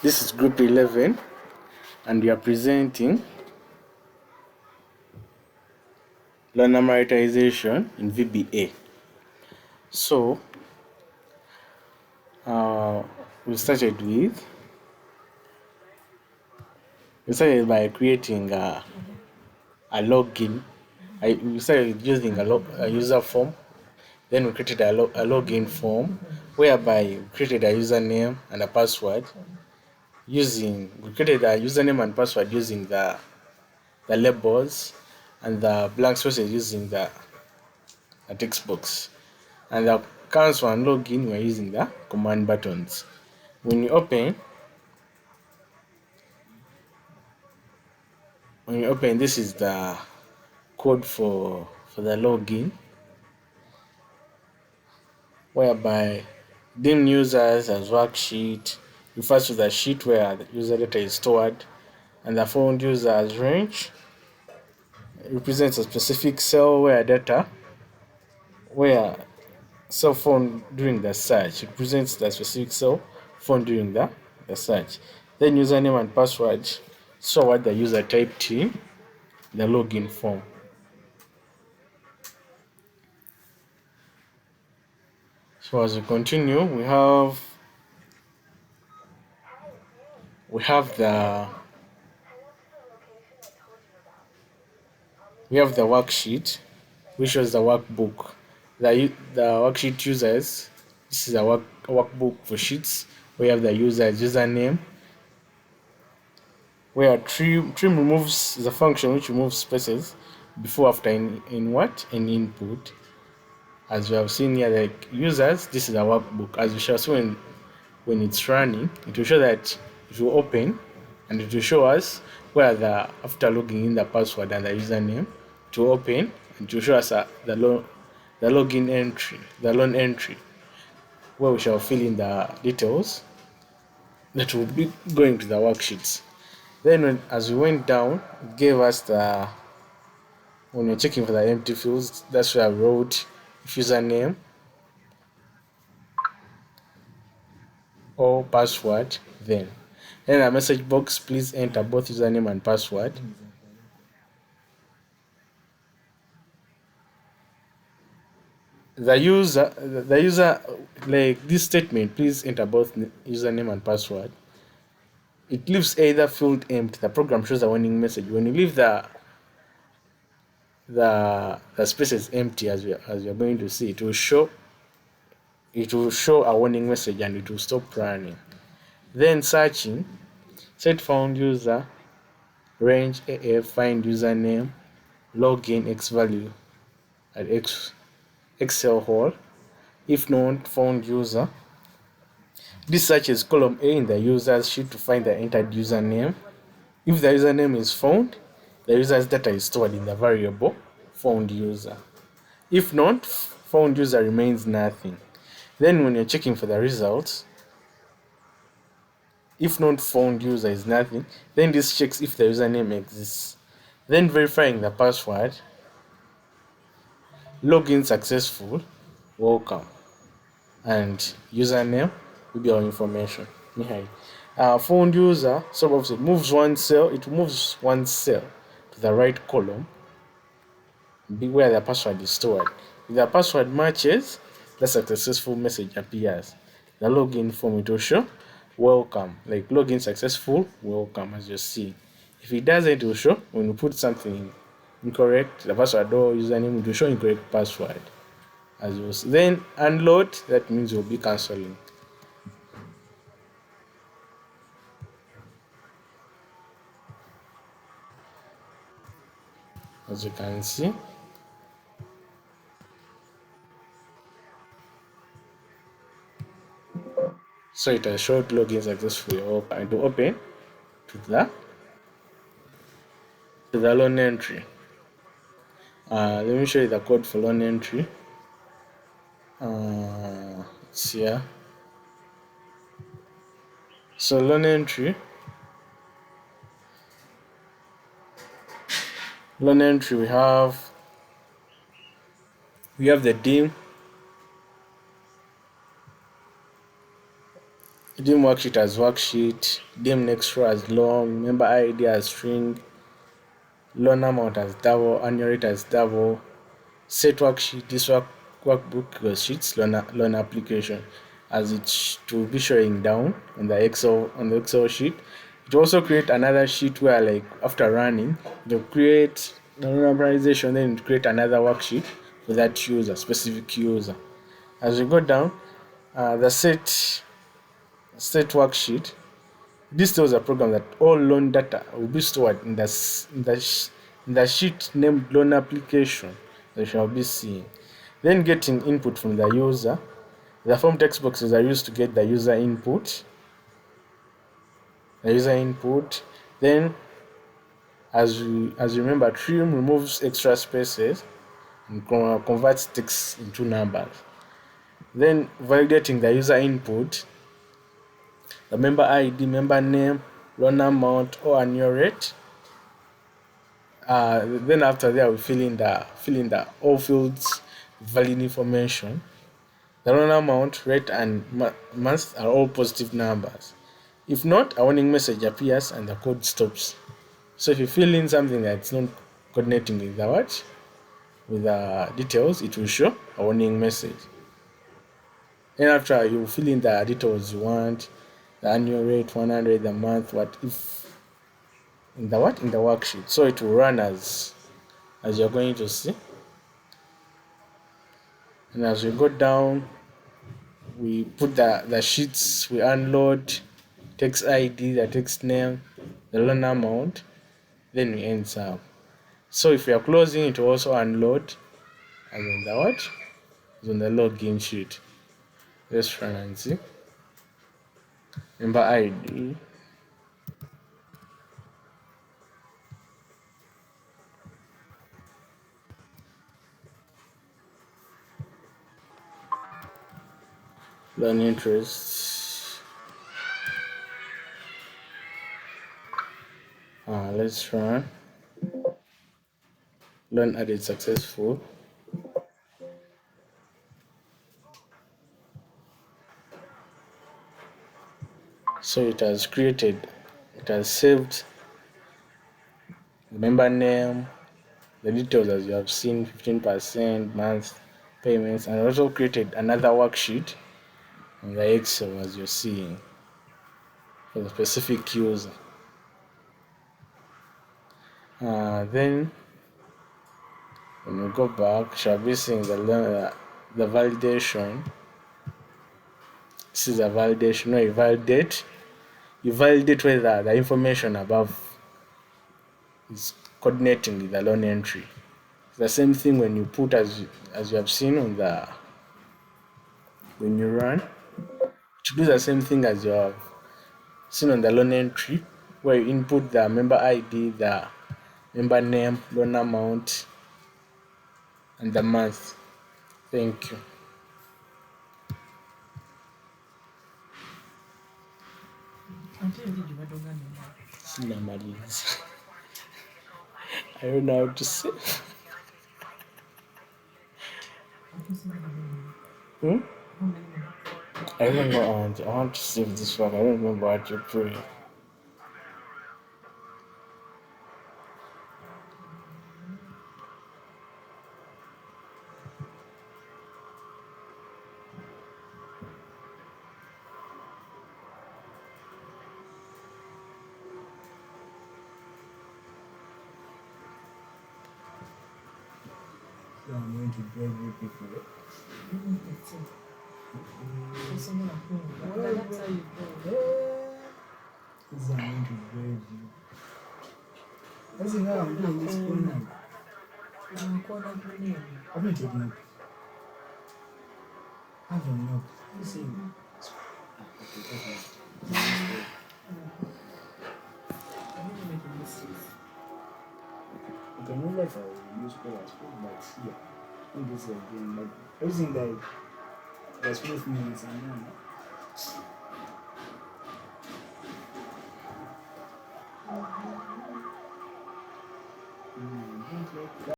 This is group 11 and we are presenting learner Amorization in VBA. So we started by creating a login. We started using a user form. Then we created a login form whereby we created a username and a password we created a username and password using the labels and the blank spaces using the text box. And the console and login we're using the command buttons. When you open this is the code for the login, whereby dim users as worksheet refers to the sheet where the user data is stored, and the found user as range represents a specific cell where cell phone during the search. It represents the specific cell phone during the search. Then username and password show what the user typed in the login form. So as we continue, we have the worksheet, which was the workbook. The worksheet users. This is a workbook for sheets. We have the user's username, where trim removes the function which removes spaces before after in what in input. As we have seen here, like users, this is a workbook. As we shall see when it's running, it will show that it will open and it will show us where after logging in the password and the username to open, and to show us the login entry, the loan entry, where we shall fill in the details that will be going to the worksheets. Then as we went down, it gave us when you're checking for the empty fields, that's where I wrote username or password. Then a message box, please enter both username and password. The user, like this statement, please enter both username and password. It leaves either field empty. The program shows a warning message. When you leave the spaces empty, as we are going to see, it will show a warning message and it will stop running. Then searching, set found user, range AF, find username, login X value at Excel hole. If not found user, this searches column A in the user's sheet to find the entered username. If the username is found, the user's data is stored in the variable found user. If not, found user remains nothing. Then when you're checking for the results, if not found user is nothing, then this checks if the username exists. Then verifying the password, login successful, welcome, and username will be our information. Found user, so it moves one cell to the right column where the password is stored. If the password matches, the successful message appears. The login form, it will show welcome, like login successful, welcome, as you see. If it doesn't, it will show when you put something incorrect, the password or username, it will show incorrect password. As you see. Then unload, that means you'll be cancelling. As you can see, so it has showed login successfully. And to open to the loan entry. Let me show you the code for loan entry. It's here. So loan entry, we have the dim. dim worksheet as worksheet, dim next row as long, member ID as string, loan amount as double, annual rate as double, set worksheet, this workbook sheets loan application as it to be showing down on the Excel sheet. It also create another sheet where like after running, they'll create the normalization, then it create another worksheet for that user, specific user. As we go down, the set worksheet. This tells a program that all loan data will be stored in the sheet named loan application that you shall be seeing. Then getting input from the user. The form text boxes are used to get the user input. Then, as you remember, trim removes extra spaces and converts text into numbers. Then validating the user input, the member ID, member name, loan amount, or annual rate. Then after that, we fill in the all fields valid information. The loan amount, rate, and month are all positive numbers. If not, a warning message appears and the code stops. So if you fill in something that's not coordinating with the what, with the details, it will show a warning message. Then after you fill in the details you want, the annual rate, 100, the month, what if in the worksheet. So it will run as you're going to see. And as we go down, we put the sheets, we unload text ID, the text name, the loan amount, then we end up. So if we are closing, it will also unload and then the what? Is on the login sheet. Let's run and see. Member ID. Loan interest. Let's run. Loan added successful. So it has saved the member name, the details as you have seen, 15% month payments, and also created another worksheet on the Excel as you're seeing for the specific user. Then when we go back, shall be seeing the validation. This is a validation where you validate whether the information above is coordinating with the loan entry. It's the same thing when you put as you have seen on the when you run. To do the same thing as you have seen on the loan entry, where you input the member ID, the member name, loan amount, and the month. Thank you. Sinamaliza. I don't know how to say. Hmm? I don't know. I want to save this one. I don't remember what you pray. So I'm going to drive you people. This I'm going to drive you. That's how I'm doing this phone now. I've been taking up. I don't know. Listen. Okay. Okay, no life I will use call as well, but yeah. I'm just again like everything that there's 5 minutes and now.